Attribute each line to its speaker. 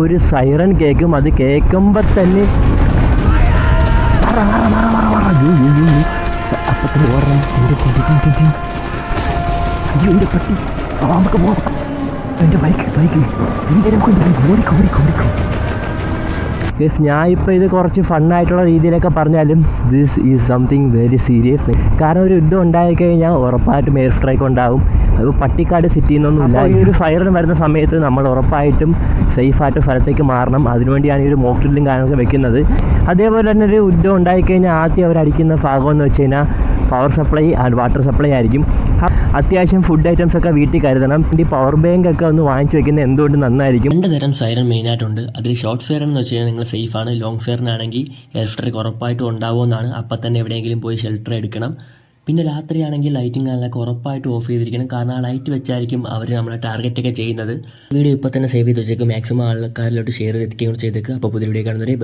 Speaker 1: ഒരു സൈറൻ കേൾക്കും. അത് കേൾക്കുമ്പോൾ തന്നെ അപ്പം തന്നെ ഓർമ്മ എൻ്റെ പട്ടി നമുക്ക് പോകാം. എൻ്റെ ബൈക്ക് എന്തെങ്കിലും ഓടിക്കും. ഞാൻ ഇപ്പോൾ ഇത് കുറച്ച് ഫണ്ണായിട്ടുള്ള രീതിയിലൊക്കെ പറഞ്ഞാലും this is something very serious. കാരണം ഒരു യുദ്ധം ഉണ്ടായിക്കഴിഞ്ഞാൽ ഉറപ്പായിട്ടും എയർ സ്ട്രൈക്ക് ഉണ്ടാകും. അത് പട്ടിക്കാട് സിറ്റിയിൽ നിന്നൊന്നുമില്ല. ഈ ഒരു ഫയറിന് വരുന്ന സമയത്ത് നമ്മൾ ഉറപ്പായിട്ടും സേഫായിട്ട് സ്ഥലത്തേക്ക് മാറണം. അതിനുവേണ്ടിയാണ് ഈ ഒരു മോക്ക് ഡ്രില്ലും കാര്യങ്ങളൊക്കെ വെക്കുന്നത്. അതേപോലെ തന്നെ ഒരു യുദ്ധം ഉണ്ടായിക്കഴിഞ്ഞാൽ ആദ്യം അവരടിക്കുന്ന ഭാഗമെന്ന് വെച്ച് കഴിഞ്ഞാൽ power supply and water supply ആയിരിക്കും. അത്യാവശ്യം ഫുഡ് ഐറ്റംസ് ഒക്കെ വീട്ടിൽ കരുതണം. ഈ പവർ ബാങ്ക് ഒക്കെ ഒന്ന് വാങ്ങിച്ചു വെക്കുന്നത് എന്തുകൊണ്ട് നന്നായിരിക്കും.
Speaker 2: 2 തരം സൈറൻ മെയിനായിട്ടുണ്ട്. അതിൽ ഷോർട്ട് സൈറൻ എന്ന് വെച്ച് കഴിഞ്ഞാൽ നിങ്ങൾ സേഫാണ്. ലോങ് സൈറനാണെങ്കിൽ എയർ സ്ട്രൈക്ക് ഉറപ്പായിട്ടും ഉണ്ടാവുമെന്നാണ്. അപ്പം തന്നെ എവിടെയെങ്കിലും പോയി ഷെൽട്ടർ എടുക്കണം. പിന്നെ രാത്രിയാണെങ്കിൽ ലൈറ്റിംഗ് അതിനൊക്കെ ഉറപ്പായിട്ട് ഓഫ് ചെയ്തിരിക്കണം. കാരണം ആ ലൈറ്റ് വെച്ചായിരിക്കും അവർ നമ്മളെ ടാർഗറ്റൊക്കെ ചെയ്യുന്നത്. വീഡിയോ ഇപ്പോൾ തന്നെ സേവ് ചെയ്ത് വെച്ചേക്കും. മാക്സിമം ആൾക്കാരിലോട്ട് ഷെയർ എത്തിക്കുകയും ചെയ്തേക്ക്. അപ്പോൾ പുതിയ വീഡിയോ കാണുന്നവരെ